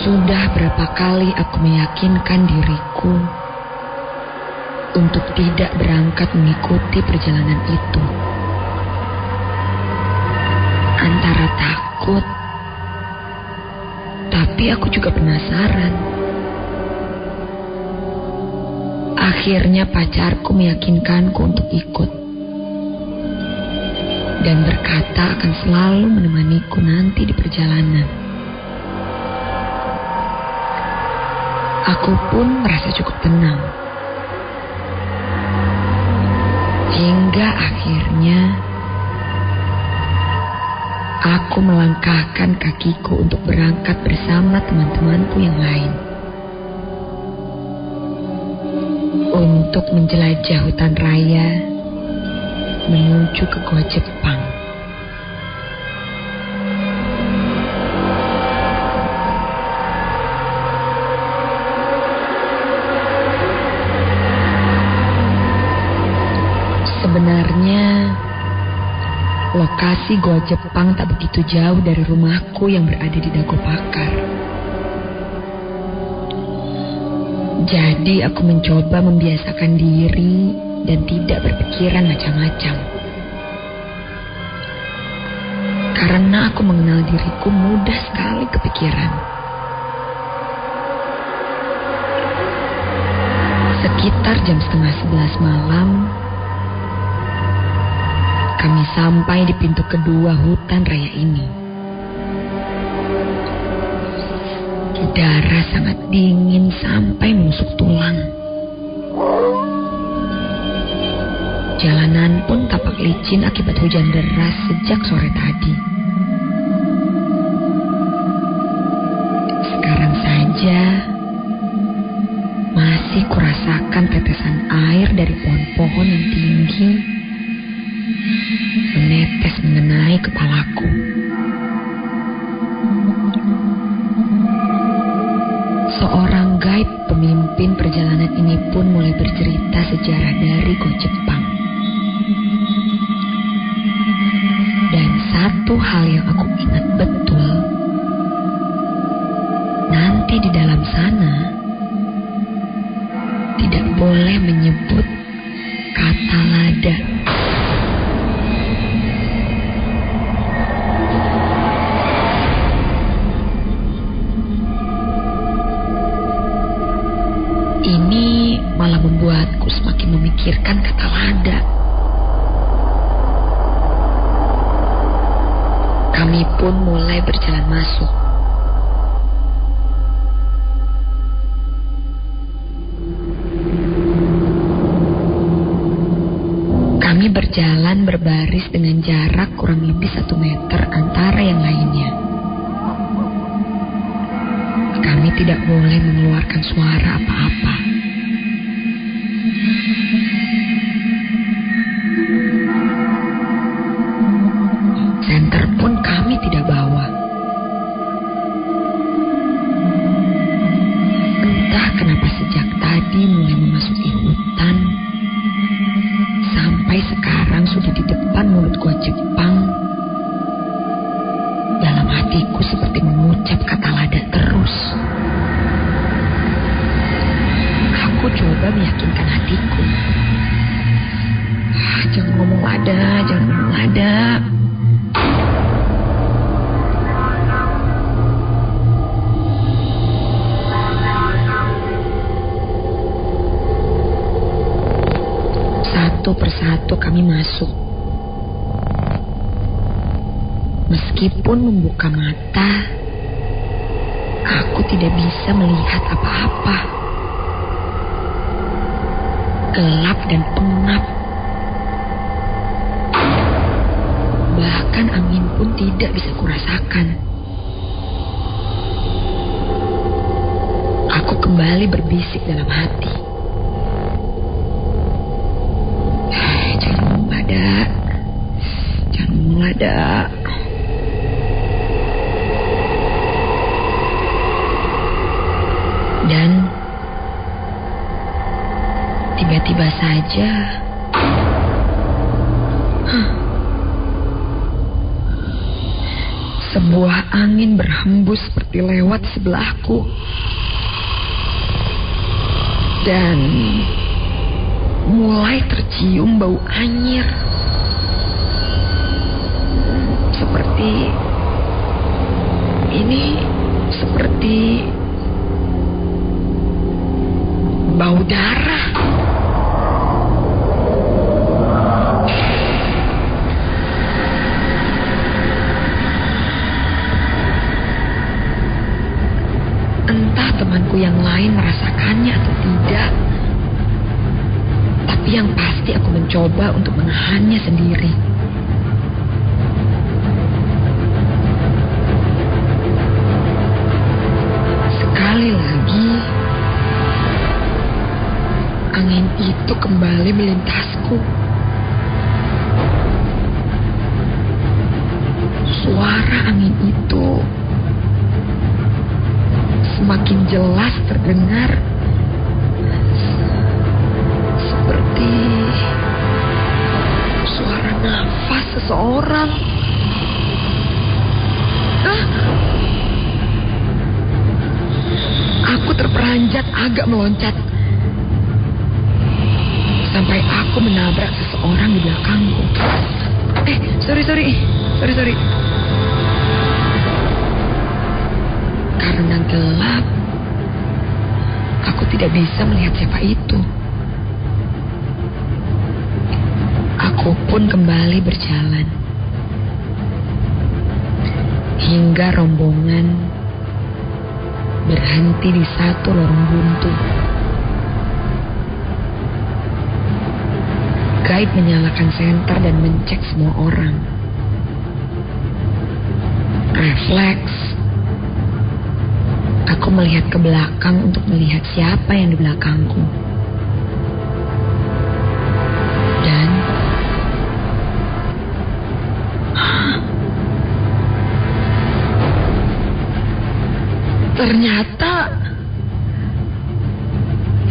Sudah berapa kali aku meyakinkan diriku untuk tidak berangkat mengikuti perjalanan itu. Antara takut, tapi aku juga penasaran. Akhirnya pacarku meyakinkanku untuk ikut dan berkata akan selalu menemaniku nanti di perjalanan. Aku pun merasa cukup tenang. Hingga akhirnya aku melangkahkan kakiku untuk berangkat bersama teman-temanku yang lain. Untuk menjelajah hutan raya menuju ke Goa Jepang. Sebenarnya lokasi Goa Jepang tak begitu jauh dari rumahku yang berada di Dago Pakar. Jadi aku mencoba membiasakan diri dan tidak berpikiran macam-macam. Karena aku mengenal diriku mudah sekali kepikiran. Sekitar jam 10:30 malam, kami sampai di pintu kedua hutan raya ini. Udara sangat dingin sampai menusuk tulang. Jalanan pun tampak licin akibat hujan deras sejak sore tadi. Sekarang saja masih kurasakan tetesan air dari pohon-pohon yang tinggi menetes mengenai kepalaku. Seorang guide pemimpin perjalanan ini pun mulai bercerita sejarah dari Goa Jepang. Dan satu hal yang aku ingat betul, nanti di dalam sana tidak boleh menyebut kata lada. Ini malah membuatku semakin memikirkan kata lada. Kami pun mulai berjalan masuk. Kami berjalan berbaris dengan jarak kurang lebih 1 meter antara yang lainnya. Kami tidak boleh mengeluarkan suara apa-apa. Senter pun kami tidak bawa. Entah kenapa sejak tadi mulai memasuki hutan, sampai sekarang sudah di depan mulut Goa Jepang, dalam hatiku seperti mengucap kata lada terus. Aku coba meyakinkan hatiku. Jangan ngomong lada, jangan ngomong lada. Satu persatu kami masuk. Meskipun membuka mata, aku tidak bisa melihat apa-apa. Gelap dan pengap. Bahkan angin pun tidak bisa kurasakan. Aku kembali berbisik dalam hati. Jangan ngomong lada. Jangan ngomong lada. Dan tiba-tiba saja Sebuah angin berhembus seperti lewat sebelahku. Dan mulai tercium bau anyir. Seperti bau darah. Entah temanku yang lain merasakannya atau tidak, tapi yang pasti aku mencoba untuk menahannya sendiri. Sekali lagi, angin itu kembali melintasku. Suara angin itu semakin jelas terdengar, seperti suara nafas seseorang. Aku terperanjat agak meloncat sampai aku menabrak seseorang di belakangku. Sorry. Karena gelap, aku tidak bisa melihat siapa itu. Aku pun kembali berjalan hingga rombongan berhenti di satu lorong buntu. Guide menyalakan senter dan mencek semua orang. Refleks, aku melihat ke belakang untuk melihat siapa yang di belakangku. Dan ternyata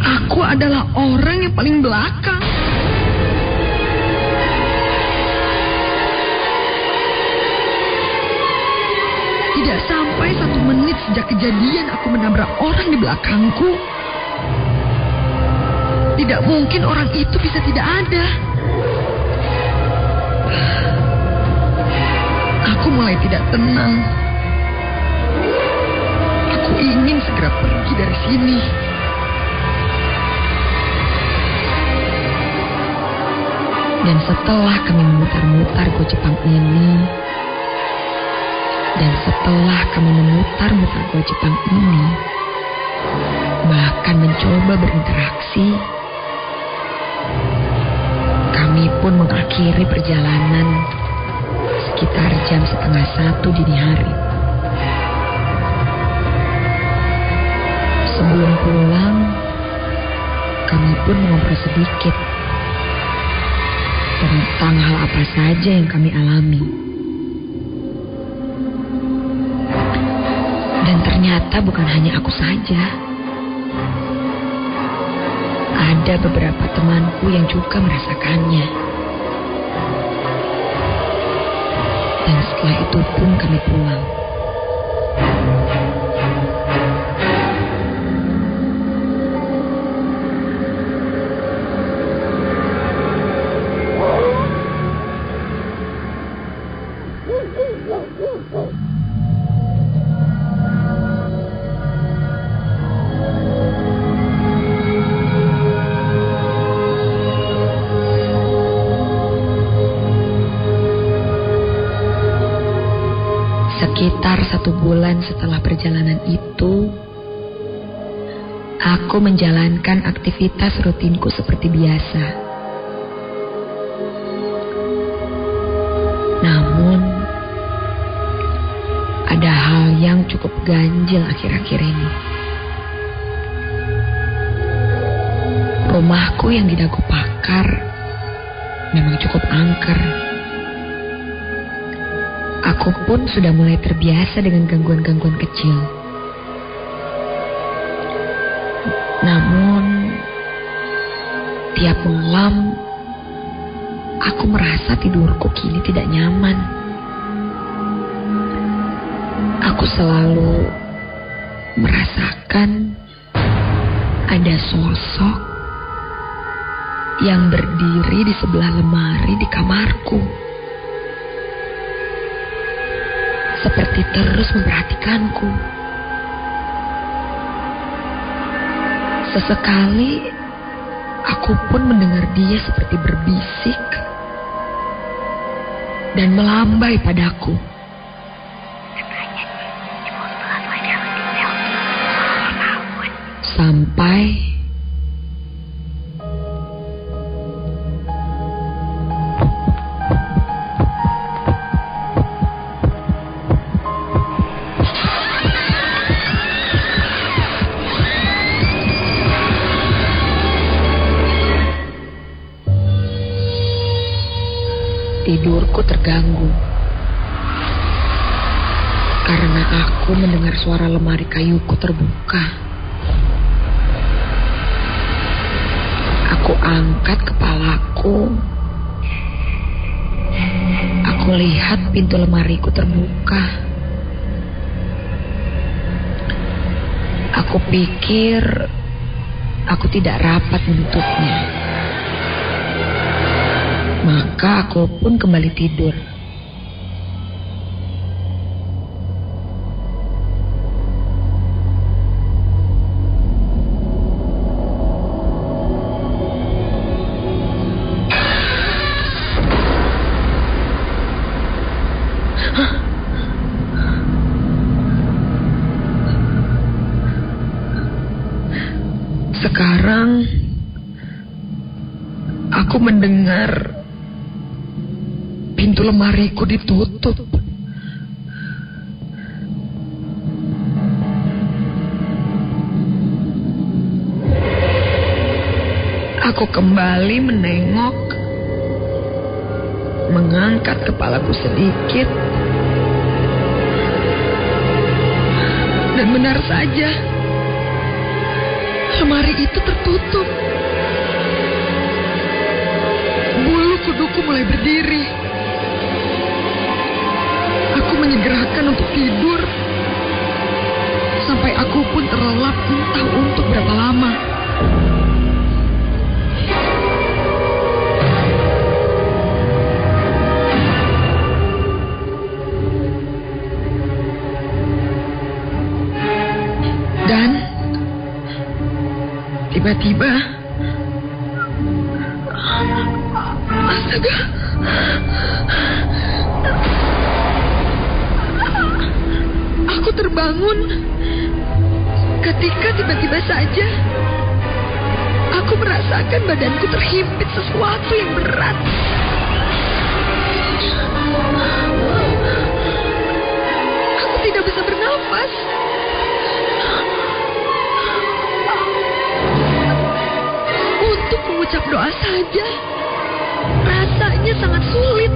aku adalah orang yang paling belakang. Tidak sampai 1 menit sejak kejadian aku menabrak orang di belakangku. Tidak mungkin orang itu bisa tidak ada. Aku mulai tidak tenang. Aku ingin segera pergi dari sini. Dan setelah kami memutar-mutar Go Jepang ini, bahkan mencoba berinteraksi, kami pun mengakhiri perjalanan sekitar jam 12:30 dini hari. Sebelum pulang, kami pun mengobrol sedikit tentang hal apa saja yang kami alami. Dan ternyata bukan hanya aku saja. Ada beberapa temanku yang juga merasakannya. Dan setelah itu pun kami pulang. Sekitar 1 bulan setelah perjalanan itu, aku menjalankan aktivitas rutinku seperti biasa. Namun, ada hal yang cukup ganjil akhir-akhir ini. Rumahku yang di Dago Pakar memang cukup angker. Aku pun sudah mulai terbiasa dengan gangguan-gangguan kecil. Namun, tiap malam, aku merasa tidurku kini tidak nyaman. Aku selalu merasakan ada sosok yang berdiri di sebelah lemari di kamarku. Seperti terus memperhatikanku. Sesekali aku pun mendengar dia seperti berbisik dan melambai padaku. Sampai tidurku terganggu karena aku mendengar suara lemari kayuku terbuka. Aku angkat kepalaku. Aku lihat pintu lemariku terbuka. Aku pikir aku tidak rapat menutupnya. Maka aku pun kembali tidur. Sekarang aku mendengar pintu lemariku ditutup. Aku kembali menengok, mengangkat kepalaku sedikit, dan benar saja, lemari itu tertutup. Bulu kuduku mulai berdiri. Aku menyegerakan untuk tidur, sampai aku pun terlelap entah untuk berapa lama. Dan tiba-tiba, astaga, aku terbangun ketika tiba-tiba saja aku merasakan badanku terhimpit sesuatu yang berat. Aku tidak bisa bernafas. Untuk mengucap doa saja rasanya sangat sulit.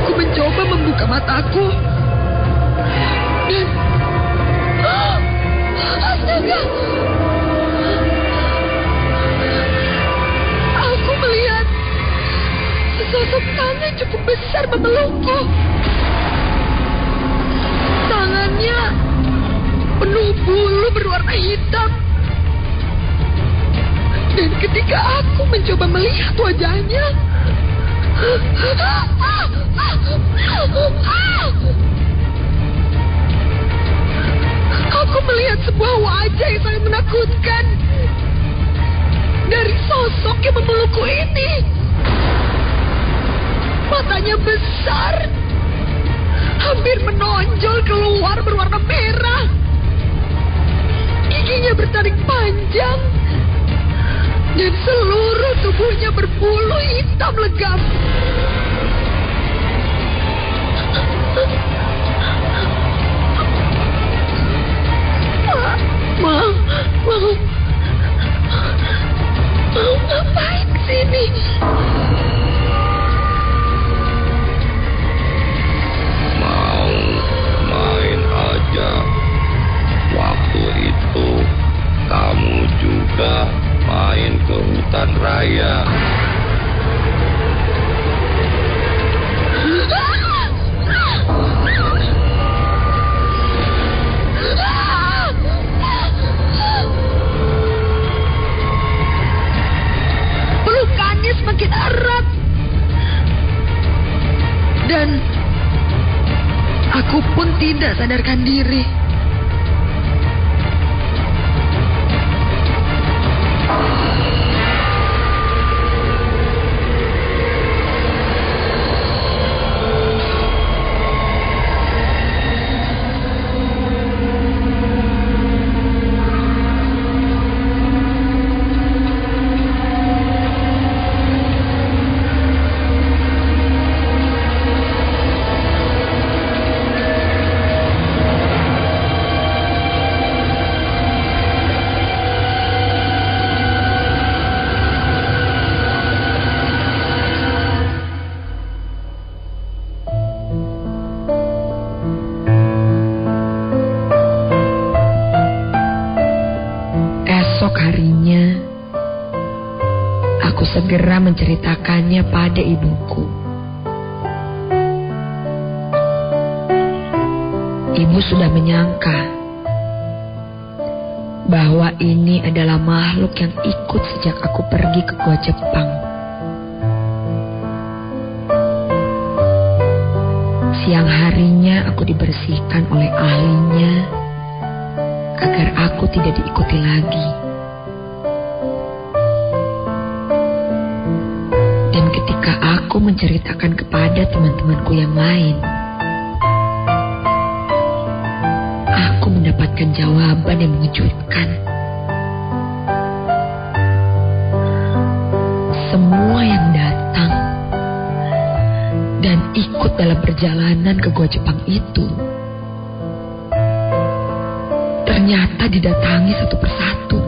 Aku mencoba membuka mataku dan astaga, aku melihat sesosok tangan cukup besar memelukku. Tangannya penuh bulu berwarna hitam. Dan ketika aku mencoba melihat wajahnya, aku melihat sebuah wajah yang sangat menakutkan dari sosok yang memelukku ini. Matanya besar, hampir menonjol keluar berwarna merah. Giginya bertaring panjang. Dan seluruh tubuhnya berbulu hitam legam. Mau ngapain kesini? Mau main aja. Waktu itu kamu juga main ke hutan raya. Aku pun tidak sadarkan diri. Esok harinya, aku segera menceritakannya pada ibuku. Ibu sudah menyangka bahwa ini adalah makhluk yang ikut sejak aku pergi ke gua Jepang. Siang harinya aku dibersihkan oleh ahlinya agar aku tidak diikuti lagi. Dan ketika aku menceritakan kepada teman-temanku yang lain, aku mendapatkan jawaban yang mengejutkan. Semua yang datang dan ikut dalam perjalanan ke gua Jepang itu ternyata didatangi satu persatu.